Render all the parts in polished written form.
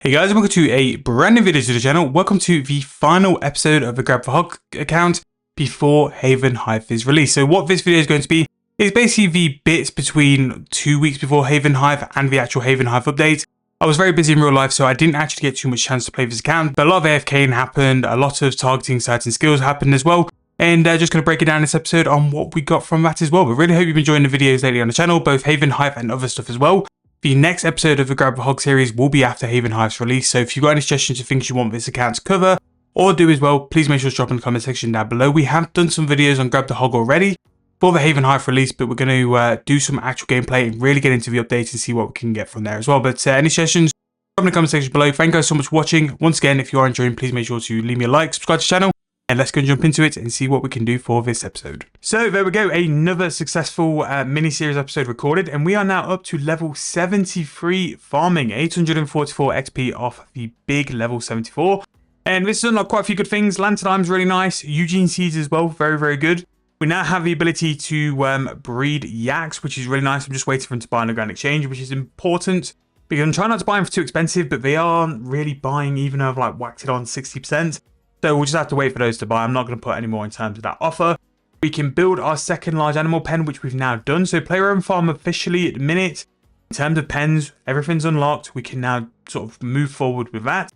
Hey guys, welcome to a brand new video to the channel. Welcome to the final episode of the Grab the Hog account before Havenhythe is released. So what this video is going to be is basically the bits between 2 weeks before Havenhythe and the actual Havenhythe update. I was very busy in real life, so I didn't actually get too much chance to play this account, but a lot of AFKing happened, a lot of targeting certain skills happened as well, and just going to break it down in this episode on what we got from that as well. But really hope you've been enjoying the videos lately on the channel, both Havenhythe and other stuff as well. The next episode of the Grab the Hog series will be after Havenhythe's release, so if you've got any suggestions of things you want this account to cover or do as well, please make sure to drop in the comment section down below. We have done some videos on Grab the Hog already for the Havenhythe release, but we're going to do some actual gameplay and really get into the update and see what we can get from there as well. But any suggestions, drop in the comment section below. Thank you guys so much for watching. Once again, if you are enjoying, please make sure to leave me a like, subscribe to the channel, and let's go and jump into it and see what we can do for this episode. So there we go, another successful mini-series episode recorded, and we are now up to level 73 farming, 844 XP off the big level 74. And this has unlocked quite a few good things. Lanternheim's really nice, Eugene Seeds as well, very, very good. We now have the ability to breed yaks, which is really nice. I'm just waiting for them to buy an organic exchange, which is important, because I'm trying not to buy them for too expensive, but they aren't really buying, even though I've like whacked it on 60%. So we'll just have to wait for those to buy. I'm not going to put any more in terms of that offer. We can build our second large animal pen, which we've now done. So player owned farm officially at the minute. In terms of pens, everything's unlocked. We can now sort of move forward with that.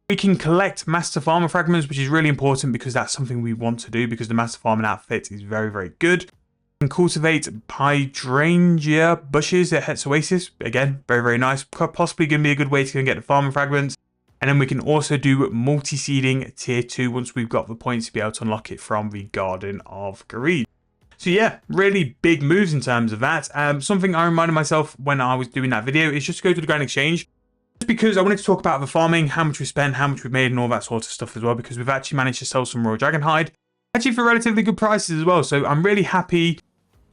We can collect master farmer fragments, which is really important because that's something we want to do, because the master farming outfit is very, very good. We can cultivate hydrangea bushes at Het's Oasis. Again, very, very nice. Possibly going to be a good way to get the farming fragments. And then we can also do multi-seeding tier 2 once we've got the points to be able to unlock it from the Garden of Greed. So yeah, really big moves in terms of that. Something I reminded myself when I was doing that video is just to go to the Grand Exchange. Just because I wanted to talk about the farming, how much we spent, how much we made and all that sort of stuff as well. Because we've actually managed to sell some raw dragon hide. Actually for relatively good prices as well. So I'm really happy.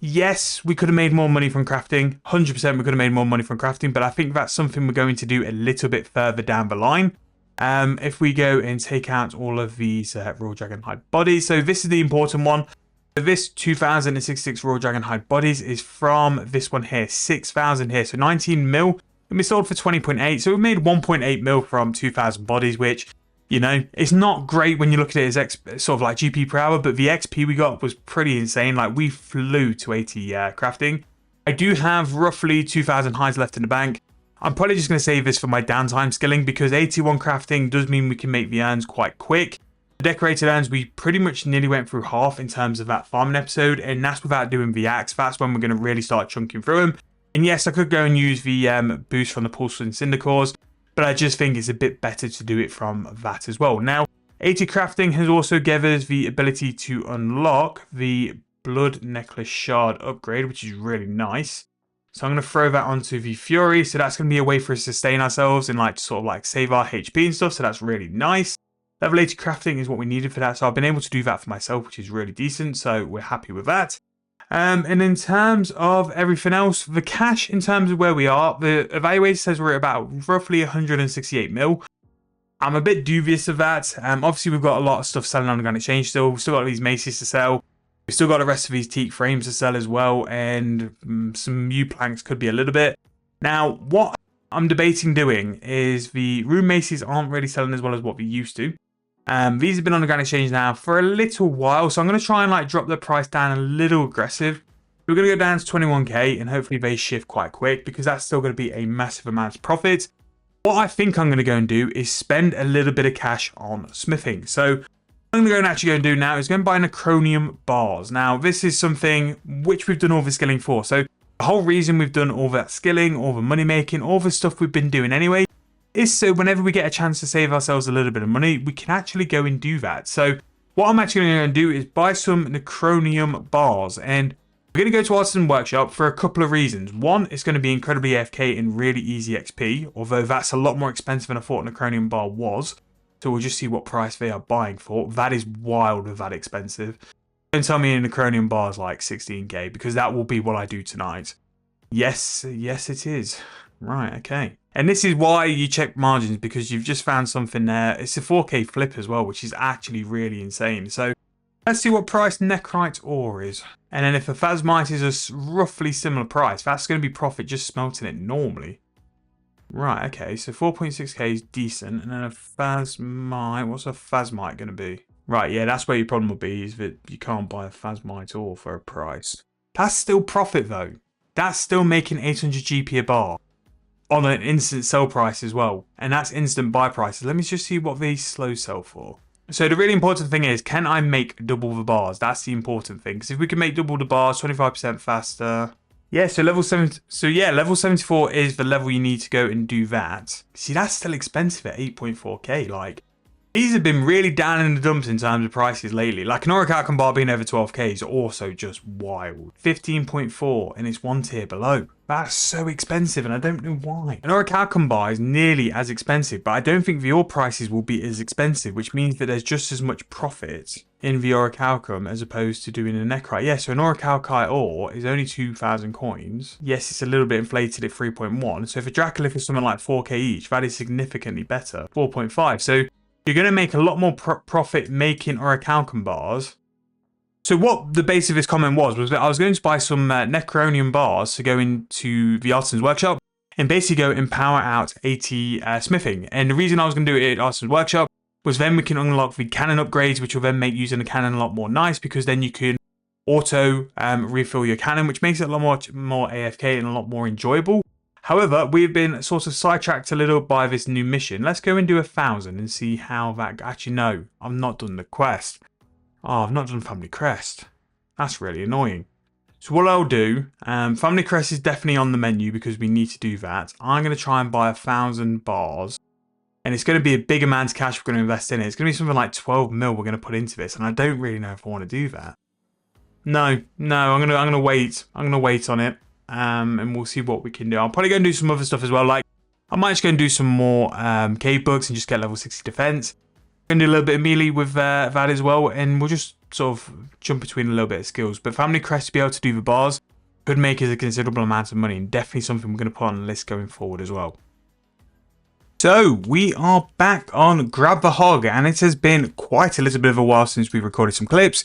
Yes, we could have made more money from crafting. 100% we could have made more money from crafting, but I think that's something we're going to do a little bit further down the line. If we go and take out all of these raw dragon hide bodies. So this is the important one. This 2066 raw dragon hide bodies is from this one here, 6,000 here. So 19 mil, and we sold for 20.8. So we made 1.8 mil from 2,000 bodies, which, you know, it's not great when you look at it as sort of like GP per hour, but the XP we got was pretty insane. Like we flew to 80 crafting. I do have roughly 2,000 hides left in the bank. I'm probably just going to save this for my downtime skilling, because 81 crafting does mean we can make the urns quite quick. The decorated urns, we pretty much nearly went through half in terms of that farming episode, and that's without doing the axe. That's when we're going to really start chunking through them. And yes, I could go and use the boost from the porcelain cinder cores, but I just think it's a bit better to do it from that as well. Now, 80 crafting has also given us the ability to unlock the blood necklace shard upgrade, which is really nice. So I'm going to throw that onto the Fury. So that's going to be a way for us to sustain ourselves and like sort of like save our HP and stuff. So that's really nice. Level 80 crafting is what we needed for that. So I've been able to do that for myself, which is really decent. So we're happy with that. And in terms of everything else, the cash in terms of where we are, the evaluator says we're at about roughly 168 mil. I'm a bit dubious of that. Obviously, we've got a lot of stuff selling on the Grand Exchange still. We've still got these maces to sell. We've still got the rest of these teak frames to sell as well. And some U planks could be a little bit. Now, what I'm debating doing is the rune maces aren't really selling as well as what we used to. These have been on the Grand Exchange now for a little while, so I'm going to try and like drop the price down a little aggressive. We're going to go down to 21k, and hopefully they shift quite quick, because that's still going to be a massive amount of profit. What I think I'm going to go and do is spend a little bit of cash on smithing. So what I'm going to go and actually go and do now is go and buy necronium bars. Now this is something which we've done all the skilling for. So the whole reason we've done all that skilling, all the money making, all the stuff we've been doing anyway, is so whenever we get a chance to save ourselves a little bit of money, we can actually go and do that. So what I'm actually going to do is buy some necronium bars, and we're going to go to Artisan Workshop for a couple of reasons. One, it's going to be incredibly AFK and really easy XP, although that's a lot more expensive than I thought a necronium bar was. So we'll just see what price they are buying for. That is wild with that expensive. Don't tell me a necronium bar is like 16k, because that will be what I do tonight. Yes it is. Right, okay. And this is why you check margins, because you've just found something there. It's a 4k flip as well, which is actually really insane. So let's see what price Necrite ore is. And then if a Phasmite is a roughly similar price, that's going to be profit just smelting it normally. Right, okay, so 4.6k is decent, and then a Phasmite, what's a Phasmite going to be? Right, yeah, that's where your problem will be, is that you can't buy a Phasmite ore for a price. That's still profit though. That's still making 800 GP a bar on an instant sell price as well, and that's instant buy prices. Let me just see what these slow sell for. So the really important thing is, can I make double the bars? That's the important thing, because if we can make double the bars, 25% faster. Yeah, so level 74 is the level you need to go and do that. See, that's still expensive at 8.4k. Like, these have been really down in the dumps in terms of prices lately. Like, an Auric Outcome bar being over 12k is also just wild. 15.4, and it's one tier below. That's so expensive, and I don't know why. An Auric Outcome bar is nearly as expensive, but I don't think the ore prices will be as expensive, which means that there's just as much profit in the Auric Outcome as opposed to doing a Necrite. Yeah, so an Auric Alkite ore is only 2,000 coins. Yes, it's a little bit inflated at 3.1. So if a Dracolith is something like 4k each, that is significantly better. 4.5. So you're going to make a lot more profit making Auric Outcome bars. So what the base of this comment was that I was going to buy some Necronium bars to go into the Artisan's Workshop and basically go and power out 80 smithing. And the reason I was going to do it at Artisan's Workshop was then we can unlock the cannon upgrades, which will then make using the cannon a lot more nice, because then you can auto refill your cannon, which makes it a lot more AFK and a lot more enjoyable. However, we've been sort of sidetracked a little by this new mission. Let's go and do 1,000 and see how that... Actually, no, I've not done the quest. Oh, I've not done Family Crest. That's really annoying. So what I'll do, Family Crest is definitely on the menu because we need to do that. I'm going to try and buy 1,000 bars. And it's going to be a big amount of cash we're going to invest in it. It's going to be something like 12 mil we're going to put into this. And I don't really know if I want to do that. No, I'm going to wait. I'm going to wait on it. And we'll see what we can do. I'll probably go and do some other stuff as well. Like, I might just go and do some more cave bugs and just get level 60 defense. Going to do a little bit of melee with that as well, and we'll just sort of jump between a little bit of skills. But Family Crest to be able to do the bars could make us a considerable amount of money, and definitely something we're going to put on the list going forward as well. So we are back on Grab the Hog, and it has been quite a little bit of a while since we recorded some clips.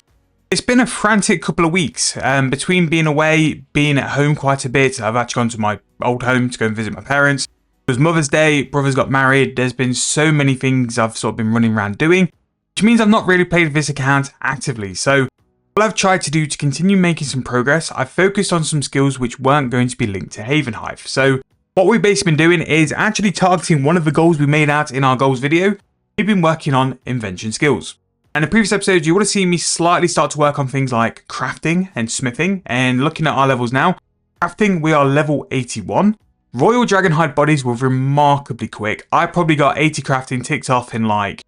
It's been a frantic couple of weeks between being away, being at home quite a bit. I've actually gone to my old home to go and visit my parents. It was Mother's Day, brothers got married. There's been so many things I've sort of been running around doing, which means I've not really played this account actively. So what I've tried to do to continue making some progress, I've focused on some skills which weren't going to be linked to Havenhythe. So what we've basically been doing is actually targeting one of the goals we made out in our goals video. We've been working on invention skills. And in previous episodes, you would have seen me slightly start to work on things like crafting and smithing. And looking at our levels now, crafting, we are level 81. Royal Dragonhide bodies were remarkably quick. I probably got 80 crafting ticked off in like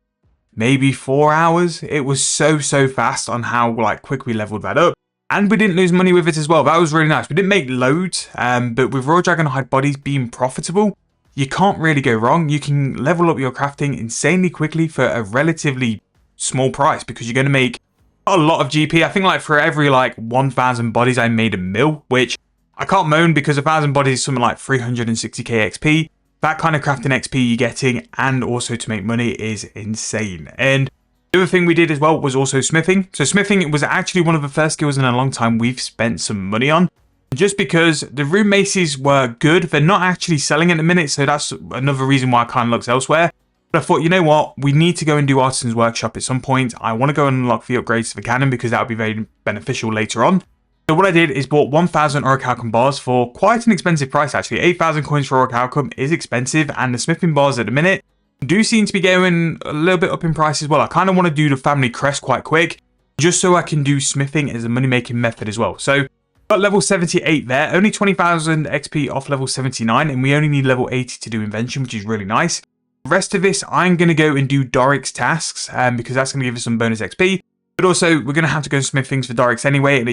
maybe 4 hours. It was so fast on how like quick we leveled that up. And we didn't lose money with it as well. That was really nice. We didn't make loads, but with Royal Dragonhide bodies being profitable, you can't really go wrong. You can level up your crafting insanely quickly for a relatively small price because you're going to make a lot of GP. I think like for every like 1,000 bodies, I made a mil, which I can't moan because 1,000 bodies is something like 360k XP. That kind of crafting XP you're getting and also to make money is insane. And the other thing we did as well was also smithing. So smithing was actually one of the first skills in a long time we've spent some money on. Just because the rune maces were good, they're not actually selling at the minute. So that's another reason why I kind of looked elsewhere. But I thought, you know what, we need to go and do Artisan's Workshop at some point. I want to go and unlock the upgrades to the cannon because that would be very beneficial later on. So what I did is bought 1,000 Auric Outcome bars for quite an expensive price actually. 8,000 coins for Auric Outcome is expensive, and the smithing bars at the minute do seem to be going a little bit up in price as well. I kind of want to do the Family Crest quite quick, just so I can do smithing as a money-making method as well. So got level 78 there, only 20,000 XP off level 79, and we only need level 80 to do invention, which is really nice. The rest of this, I'm going to go and do Doric's tasks, because that's going to give us some bonus XP. But also, we're going to have to go and smith things for Doric's anyway, and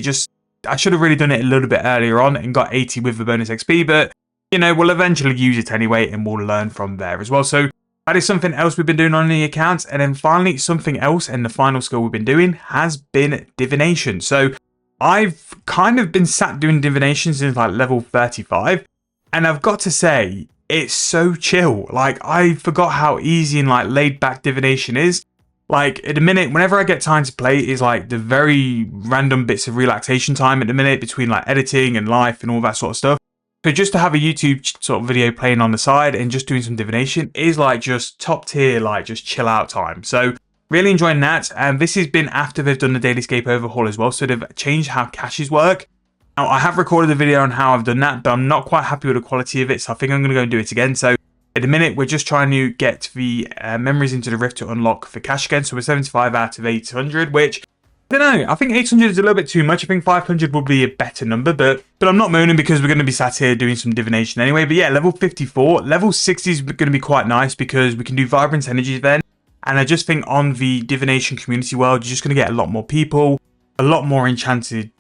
I should have really done it a little bit earlier on and got 80 with the bonus XP, but, you know, we'll eventually use it anyway, and we'll learn from there as well. So that is something else we've been doing on the account. And then finally, something else, and the final skill we've been doing has been Divination. So I've kind of been sat doing Divination since like level 35, and I've got to say, it's so chill. Like, I forgot how easy and like laid back Divination is. Like, at the minute, whenever I get time to play, is like the very random bits of relaxation time at the minute between like editing and life and all that sort of stuff. So just to have a YouTube sort of video playing on the side and just doing some divination is like just top tier, like just chill out time. So really enjoying that. And this has been after they've done the Dailyscape overhaul as well. So they've changed how caches work. Now I have recorded a video on how I've done that, but I'm not quite happy with the quality of it. So I think I'm going to go and do it again. So at the minute, we're just trying to get the memories into the Rift to unlock the cache again. So we're 75 out of 800, which I don't know. I think 800 is a little bit too much. I think 500 would be a better number, but I'm not moaning because we're going to be sat here doing some divination anyway. But yeah, level 54, level 60 is going to be quite nice because we can do vibrant energies then. And I just think on the divination community world, you're just going to get a lot more people, a lot more enchanted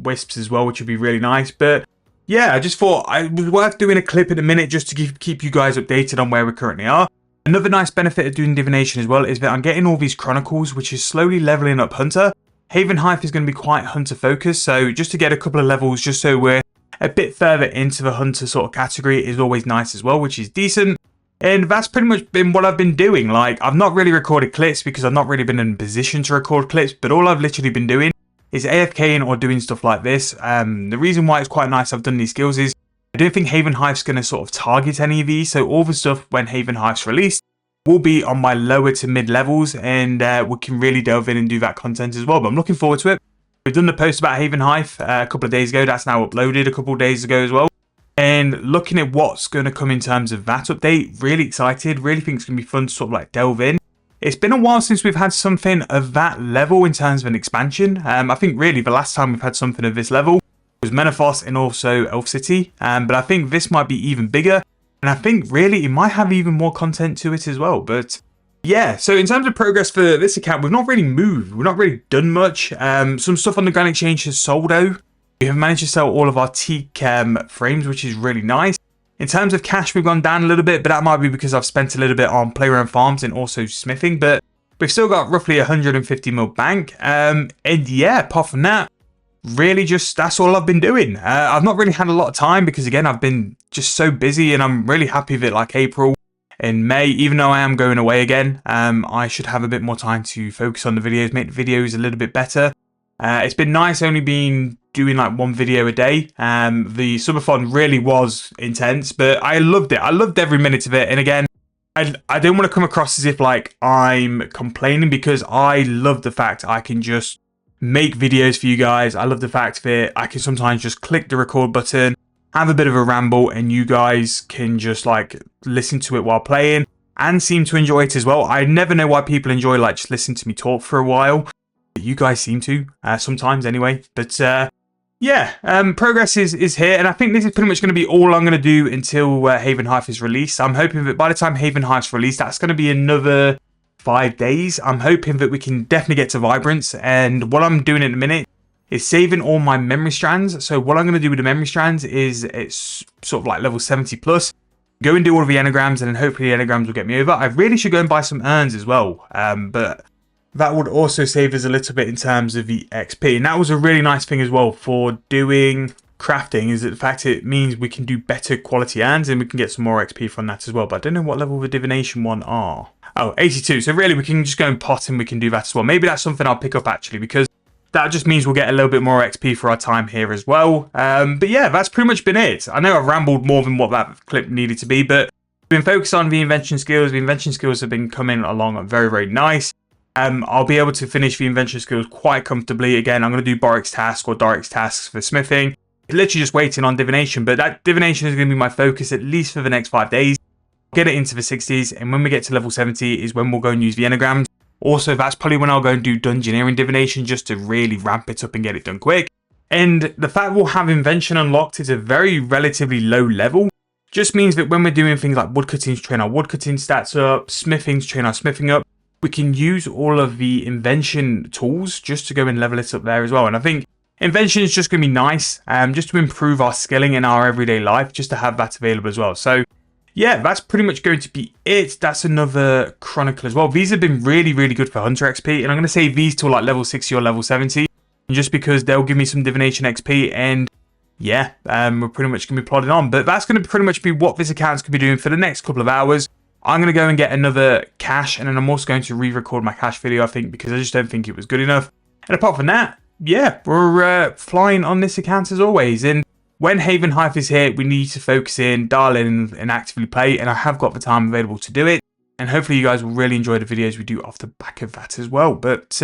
wisps as well, which would be really nice. But yeah, I just thought it was worth doing a clip in a minute just to keep you guys updated on where we currently are. Another nice benefit of doing divination as well is that I'm getting all these chronicles, which is slowly leveling up Hunter. Havenhythe is going to be quite Hunter focused, so just to get a couple of levels just so we're a bit further into the Hunter sort of category is always nice as well, which is decent. And that's pretty much been what I've been doing. Like, I've not really recorded clips because I've not really been in a position to record clips, but all I've literally been doing is AFKing or doing stuff like this. The reason why it's quite nice I've done these skills is I don't think Havenhythe's going to sort of target any of these, so all the stuff when Havenhythe's released will be on my lower to mid levels, and we can really delve in and do that content as well. But I'm looking forward to it. We've done the post about Havenhythe a couple of days ago. That's now uploaded a couple of days ago as well. And looking at what's going to come in terms of that update, really excited. Really think it's going to be fun to sort of like delve in. It's been a while since we've had something of that level in terms of an expansion. I think really the last time we've had something of this level was Menaphos and also Elf City. But I think this might be even bigger. And I think really it might have even more content to it as well. But yeah, so in terms of progress for this account, we've not really moved. We've not really done much. Some stuff on the Grand Exchange has sold out. We have managed to sell all of our teak frames, which is really nice. In terms of cash, we've gone down a little bit, but that might be because I've spent a little bit on play around farms and also smithing. But we've still got roughly 150 mil bank. And yeah, apart from that, really just that's all I've been doing. I've not really had a lot of time because again I've been just so busy, and I'm really happy that like April and May, even though I am going away again, I should have a bit more time to focus on the videos, make the videos a little bit better. It's been nice only being doing like one video a day. The subathon really was intense, but I loved it. I loved every minute of it. And again, I don't want to come across as if like I'm complaining, because I love the fact I can just make videos for you guys. I love the fact that I can sometimes just click the record button, have a bit of a ramble, and you guys can just like listen to it while playing and seem to enjoy it as well. I never know why people enjoy like just listening to me talk for a while. You guys seem to, sometimes anyway. But yeah, progress is here, and I think this is pretty much going to be all I'm going to do until Havenhythe is released. I'm hoping that by the time Havenhythe's released, that's going to be another 5 days. I'm hoping that we can definitely get to Vibrance, and what I'm doing in a minute is saving all my memory strands. So what I'm going to do with the memory strands is it's sort of like level 70 plus. Go and do all of the anagrams, and then hopefully the anagrams will get me over. I really should go and buy some urns as well, but that would also save us a little bit in terms of the XP. And that was a really nice thing as well for doing crafting, is that the fact it means we can do better quality urns and we can get some more XP from that as well. But I don't know what level the Divination one are. Oh, 82. So really we can just go and pot and we can do that as well. Maybe that's something I'll pick up actually, because that just means we'll get a little bit more XP for our time here as well. But yeah, that's pretty much been it. I know I've rambled more than what that clip needed to be, but we've been focused on the invention skills. The invention skills have been coming along very, very nice. I'll be able to finish the invention skills quite comfortably. Again, I'm going to do Boric's task or Doric's tasks for smithing. Literally just waiting on divination, but that divination is going to be my focus at least for the next 5 days. Get it into the 60s, and when we get to level 70 is when we'll go and use the enagrams. Also, that's probably when I'll go and do dungeoneering divination just to really ramp it up and get it done quick. And the fact we'll have invention unlocked is a very relatively low level. Just means that when we're doing things like woodcutting to train our woodcutting stats up, smithing to train our smithing up, we can use all of the invention tools just to go and level it up there as well. And I think invention is just going to be nice, just to improve our skilling in our everyday life, just to have that available as well. So yeah, that's pretty much going to be it. That's another chronicle as well. These have been really, really good for Hunter XP, and I'm going to save these till like level 60 or level 70, just because they'll give me some divination XP. And yeah, we're pretty much going to be plodding on. But that's going to pretty much be what this account's going to be doing for the next couple of hours. I'm going to go and get another cache, and then I'm also going to re-record my cache video, I think, because I just don't think it was good enough. And apart from that, yeah, we're flying on this account as always. And when Havenhythe is here, we need to focus in, dial in, and actively play, and I have got the time available to do it. And hopefully you guys will really enjoy the videos we do off the back of that as well. But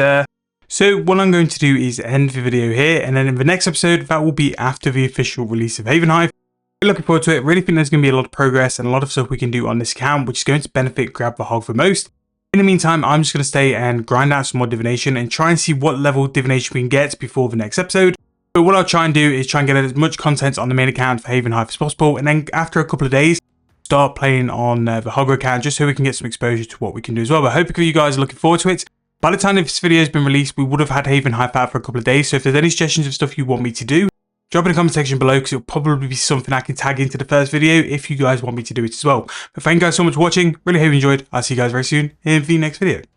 so what I'm going to do is end the video here, and then in the next episode, that will be after the official release of Havenhythe. Really looking forward to it. Really think there's going to be a lot of progress and a lot of stuff we can do on this account, which is going to benefit Grab the Hog the most. In the meantime, I'm just going to stay and grind out some more Divination and try and see what level Divination we can get before the next episode. But what I'll try and do is try and get as much content on the main account for Havenhythe as possible, and then after a couple of days, start playing on the Hog account just so we can get some exposure to what we can do as well. But I hope you guys are looking forward to it. By the time this video has been released, we would have had Havenhythe out for a couple of days. So if there's any suggestions of stuff you want me to do, drop in the comment section below, because it'll probably be something I can tag into the first video if you guys want me to do it as well. But thank you guys so much for watching. Really hope you enjoyed. I'll see you guys very soon in the next video.